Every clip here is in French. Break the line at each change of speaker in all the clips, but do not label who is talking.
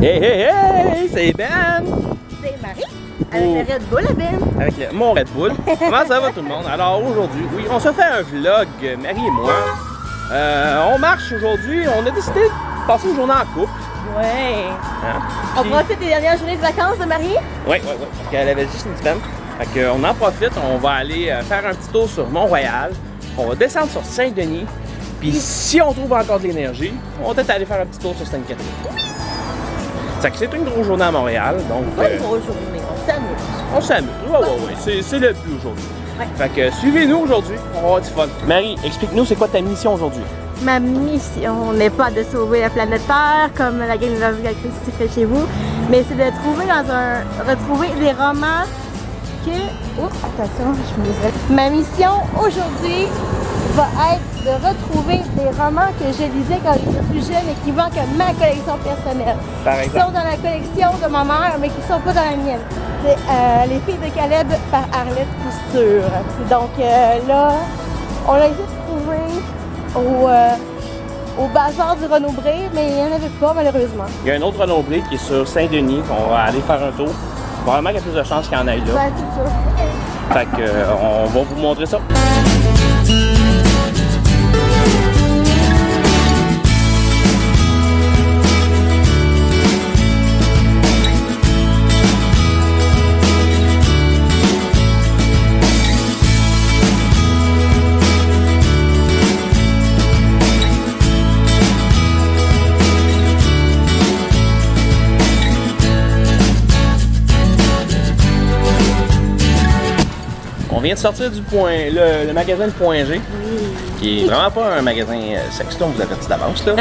Hey, hey, hey! C'est Ben!
C'est Marie, avec le Red Bull à Ben.
Avec mon Red Bull. Comment ça va tout le monde? Alors aujourd'hui, oui, on se fait un vlog, Marie et moi. On marche aujourd'hui, on a décidé de passer une journée en couple.
Ouais.
Hein?
On profite des dernières journées de vacances de Marie?
Oui, parce qu'elle avait juste une semaine. Fait qu'on en profite, on va aller faire un petit tour sur Mont-Royal. On va descendre sur Saint-Denis. Puis si on trouve encore de l'énergie, on va peut-être aller faire un petit tour sur Sainte-Catherine. C'est une grosse journée à Montréal, donc...
Pas une grosse journée, on s'amuse.
On s'amuse, ouais. C'est le but aujourd'hui.
Ouais.
Fait que suivez-nous aujourd'hui, on va avoir du fun. Marie, explique-nous c'est quoi ta mission aujourd'hui?
Ma mission n'est pas de sauver la planète Terre comme la gang de la fait chez vous, mais c'est de retrouver des romans que... Oh, attention, je me disais. Ma mission aujourd'hui va être de retrouver des romans que je lisais quand j'étais plus jeune et qui manquent à ma collection personnelle.
Par
Qui
exemple?
sont dans la collection de ma mère, mais qui ne sont pas dans la mienne. C'est Les filles de Caleb par Arlette Couture. Donc là, on a essayé de trouver au bazar du Renaud-Bré, mais il n'y en avait pas malheureusement.
Il y a un autre Renaud-Bré qui est sur Saint-Denis, qu'on va aller faire un tour. Probablement qu'il y a plus de chances qu'il y en ait là.
Ouais, c'est ça.
Fait que on va vous montrer ça. On vient de sortir du le magasin de Point G, qui est vraiment pas un magasin sexy, on vous avertit d'avance là.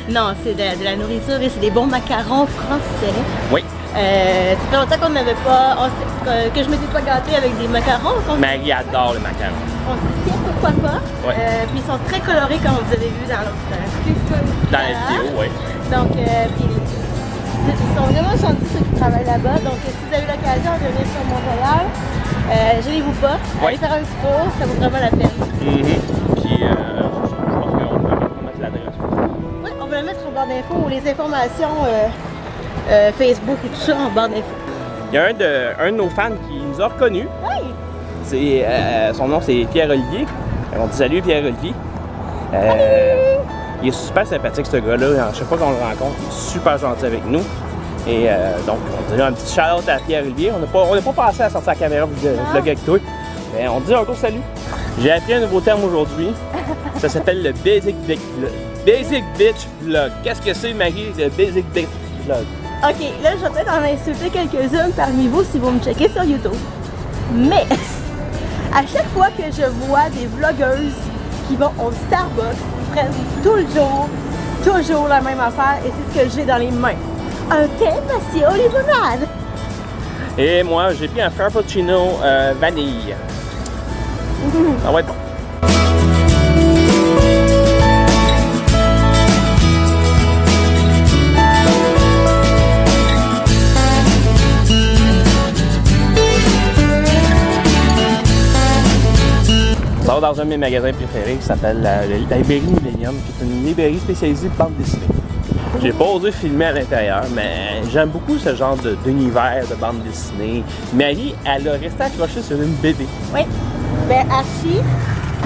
Non, c'est de la nourriture et c'est des bons macarons français.
Oui.
Ça fait longtemps qu'on n'avait pas, que je m'étais pas gâtée avec des macarons.
Marie adore les macarons.
On se dit tiens, pourquoi pas.
Ouais.
Puis ils sont très colorés comme vous avez vu dans l'autre
Dans la vidéo, oui.
Donc, puis ils sont vraiment gentils ceux qui travaillent là-bas. Donc, si vous avez l'occasion de venir sur Mont-Royal, gênez-vous pas, allez faire un petit tour, ça vaut vraiment la peine.
Puis, je pense qu'on peut mettre l'adresse.
Oui, on va le mettre en barre d'infos ou les informations Facebook et tout ça en barre d'infos.
Il y a un de nos fans qui nous a reconnus.
Oui!
Son nom, c'est Pierre-Olivier. On dit salut, Pierre-Olivier. Il est super sympathique, ce gars-là. À chaque fois qu'on le rencontre, il est super gentil avec nous. Et donc, on dit un petit shout-out à Pierre-Olivier. On n'a pas pensé à sortir la caméra pour vlogger avec toi. Mais on dit un gros salut. J'ai appris un nouveau terme aujourd'hui. Ça s'appelle le Basic Bitch Vlog. Qu'est-ce que c'est, Marie, le Basic Bitch Vlog?
Ok, là, je vais peut-être en insulter quelques-unes parmi vous si vous me checkez sur YouTube. Mais, à chaque fois que je vois des vlogueuses qui vont au Starbucks, ils prennent toujours la même affaire et c'est ce que j'ai dans les mains. Un thé patio limonade.
Et moi, j'ai pris un Frappuccino vanille. Ça va être bon. Ça va dans un de mes magasins préférés qui s'appelle la Librairie Millennium, qui est une librairie spécialisée de bande dessinée. J'ai pas osé filmer à l'intérieur, mais j'aime beaucoup ce genre d'univers de bande dessinée. Marie, elle a resté accrochée sur une BD.
Oui, ben Archie,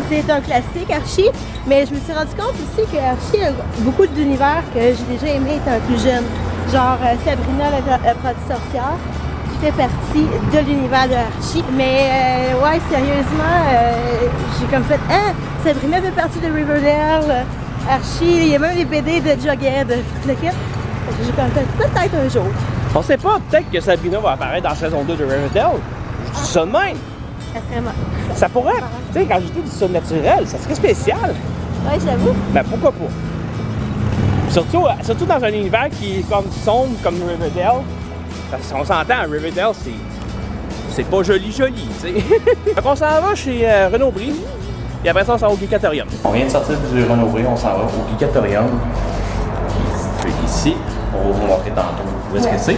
c'est un classique Archie, mais je me suis rendu compte aussi que Archie a beaucoup d'univers que j'ai déjà aimé étant plus jeune. Genre Sabrina l'apprentie sorcière, qui fait partie de l'univers de Archie. Mais ouais, sérieusement, j'ai comme fait, hein, Sabrina fait partie de Riverdale. Archie, il y a même des BD de Jughead, toute l'équipe. J'ai comme fait peut-être un jour.
On sait pas, peut-être que Sabrina va apparaître dans la saison 2 de Riverdale. Je dis ça de même.
Ça serait mal.
Ça pourrait, tu sais, quand je dis du surnaturel, ça serait spécial.
Ouais, j'avoue.
Ben pourquoi pas? Surtout dans un univers qui est comme sombre comme Riverdale. Parce qu'on s'entend, Riverdale, c'est pas joli, tu sais. Donc on s'en va chez Renaud-Bré. Et après ça, on s'en va au Geekatorium. On vient de sortir du Renaud-Bré, on s'en va au Geekatorium. Qui est ici. On va vous montrer tantôt où est-ce que c'est.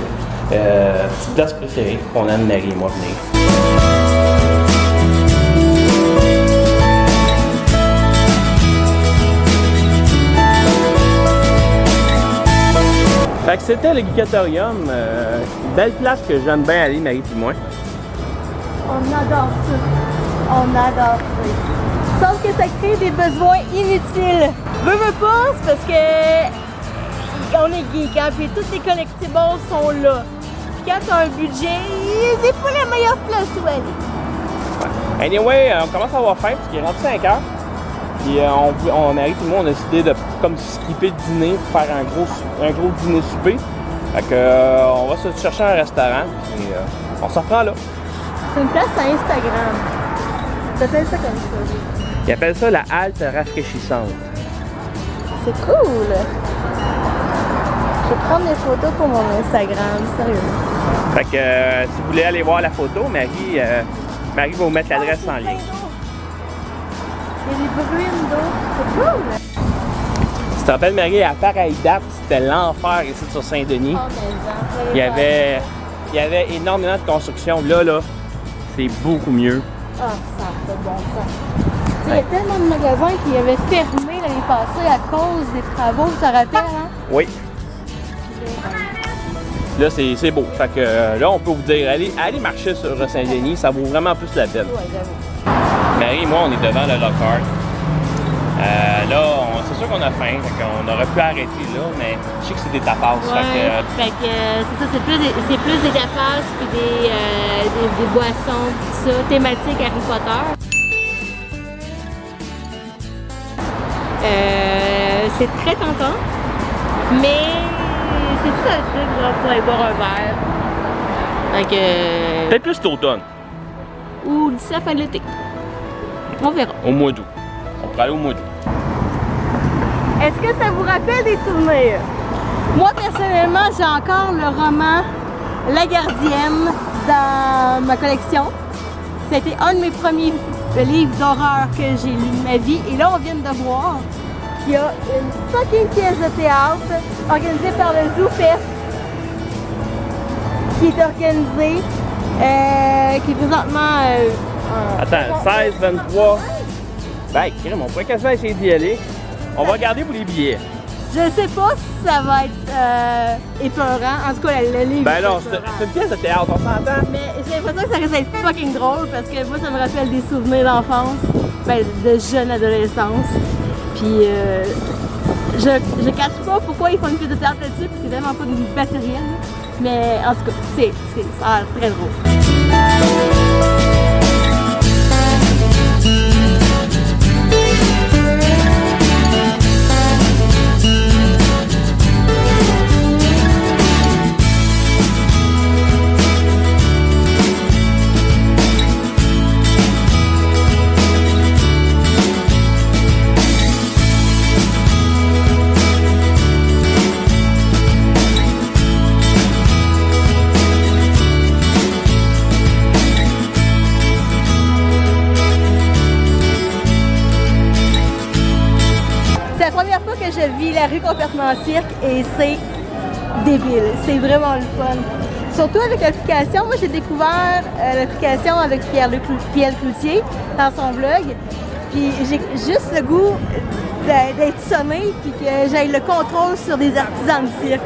Petite place préférée qu'on aime Marie et moi venir. Fait que c'était le Geekatorium. Belle place que j'aime bien aller, Marie et moi.
On adore ça. On adore ça. Sauf que ça crée des besoins inutiles. Veux pas, c'est parce que on est geek, hein, puis tous les collectibles sont là. Puis quand t'as un budget, c'est pas la meilleure place où aller.
Anyway, on commence à avoir faim parce qu'il est rendu 5 heures. Puis on arrive, tout le monde a décidé de comme skipper le dîner pour faire un gros dîner souper. Fait que on va se chercher un restaurant et on s'en reprend là.
C'est une place à Instagram. T'appelles ça comme ça?
Ils appellent ça la halte rafraîchissante.
C'est cool! Je vais prendre des photos pour mon Instagram, sérieux.
Fait que si vous voulez aller voir la photo, Marie va vous mettre l'adresse en lien.
Il y a des bruines d'eau. C'est cool!
Si tu te rappelles, Marie, à pareille date, c'était l'enfer ici sur Saint-Denis.
Oh,
Il y avait énormément de construction. Là, c'est beaucoup mieux.
Ah, ça fait bon sens. Il y a tellement de magasins qui avaient fermé l'année passée à cause des travaux, tu te rappelles, hein?
Oui. Là, c'est beau. Fait que là, on peut vous dire, allez marcher sur Saint-Denis, ça vaut vraiment plus la peine.
Ouais, j'avoue.
Marie et moi, on est devant le Lockhart. Là, c'est sûr qu'on a faim, fait qu'on aurait pu arrêter là, mais je sais que c'est des tapas.
Ouais, fait que c'est ça, c'est plus des tapas puis des boissons, tout ça, thématique Harry Potter. C'est très tentant, mais c'est ça le truc, genre, pour aller boire un verre. Fait que...
Peut-être plus cet automne.
Ou d'ici la fin de l'été. On verra.
Au mois d'août. On pourrait aller au mois d'août.
Est-ce que ça vous rappelle des souvenirs? Moi, personnellement, j'ai encore le roman La Gardienne dans ma collection. C'était un de mes premiers livres d'horreur que j'ai lu de ma vie. Et là, on vient de voir qu'il y a une fucking pièce de théâtre organisée par le ZooFest qui est organisée, qui est présentement...
Attends, 16, 23... Ben, crème, on pourrait quasiment essayer d'y aller. On va regarder pour les billets.
Je sais pas si ça va être épeurant. En tout cas, le livre.
Ben non, c'est une pièce de théâtre, on s'entend.
Mais j'ai l'impression que ça risque d'être fucking drôle parce que moi, ça me rappelle des souvenirs d'enfance, ben, de jeune adolescence. Puis je cache pas pourquoi ils font une pièce de théâtre là-dessus, puis c'est vraiment pas du matériel. Mais en tout cas, ça a l'air très drôle. C'est la première fois que je vis la rue complètement cirque et c'est débile. C'est vraiment le fun. Surtout avec l'application. Moi, j'ai découvert l'application avec Pierre Cloutier dans son vlog. Puis j'ai juste le goût d'être sonné puis que j'aille le contrôle sur des artisans de cirque.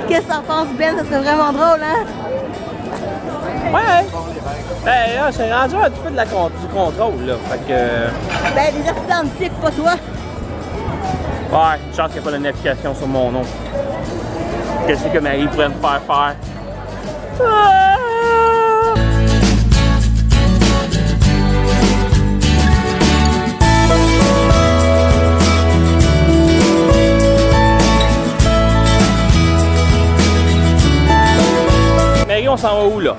Qu'est-ce que t'en penses, Ben? Ça serait vraiment drôle, hein?
Ouais! Ben là, c'est rendu un petit peu du contrôle, là. Fait que...
Ben, des artisans de cirque, pas toi.
Ouais, une chance qu'il n'y a pas de notification sur mon nom. Qu'est-ce que Marie pourrait me faire faire? Ah! Marie, on s'en va où là?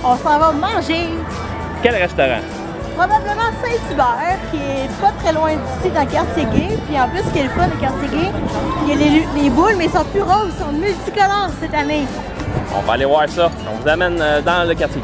On s'en va manger.
Quel restaurant?
Probablement Saint-Hubert, qui est pas très loin d'ici dans le quartier gay. Puis en plus, ce qui est le fun, le quartier gay, il y a les boules, mais ils sont plus roses, ils sont multicolores cette année.
On va aller voir ça. On vous amène dans le quartier.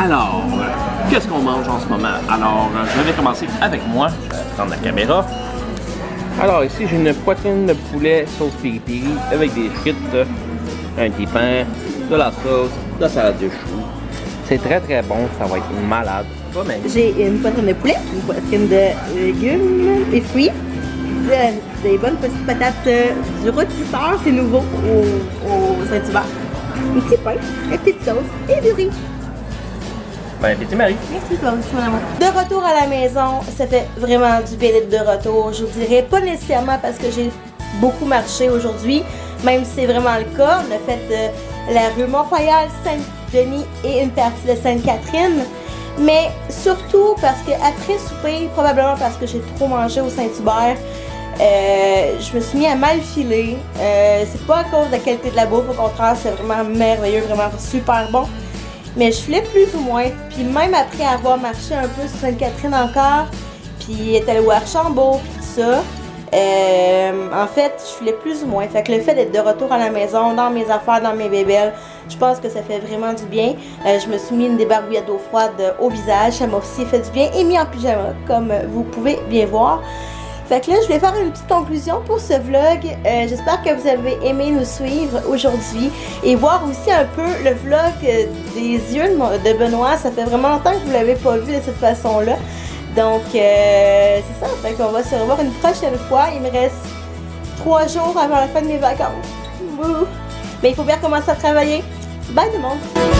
Alors, qu'est-ce qu'on mange en ce moment? Alors, commencer avec moi. Je vais prendre la caméra. Alors ici, j'ai une poitrine de poulet sauce piri-piri avec des frites, un petit pain, de la sauce, de la salade de choux. C'est très très bon, ça va être malade.
J'ai une poitrine de poulet, une poitrine de légumes et fruits, des bonnes petites patates du rôtisseur, c'est nouveau au Saint-Hubert. Un petit pain, une petite sauce et du riz.
Bon appétit, Marie.
Merci toi aussi, mon amour. De retour à la maison, ça fait vraiment du bien d'être de retour. Je vous dirais pas nécessairement parce que j'ai beaucoup marché aujourd'hui, même si c'est vraiment le cas. On a fait la rue Mont-Royal, Saint-Denis et une partie de Sainte-Catherine. Mais surtout parce que après souper, probablement parce que j'ai trop mangé au Saint-Hubert, je me suis mis à mal filer. C'est pas à cause de la qualité de la bouffe, au contraire, c'est vraiment merveilleux, vraiment super bon. Mais je filais plus ou moins. Puis même après avoir marché un peu sur Sainte-Catherine encore, puis être allé au Archambault, puis tout ça, en fait, je filais plus ou moins. Fait que le fait d'être de retour à la maison, dans mes affaires, dans mes bébelles, je pense que ça fait vraiment du bien. Je me suis mis une débarbouillette d'eau froide au visage, ça m'a aussi fait du bien, et mis en pyjama, comme vous pouvez bien voir. Fait que là, je vais faire une petite conclusion pour ce vlog. J'espère que vous avez aimé nous suivre aujourd'hui et voir aussi un peu le vlog des yeux de Benoît. Ça fait vraiment longtemps que vous ne l'avez pas vu de cette façon-là. Donc, c'est ça. Fait qu'on va se revoir une prochaine fois. Il me reste 3 jours avant la fin de mes vacances. Mais il faut bien commencer à travailler. Bye tout le monde!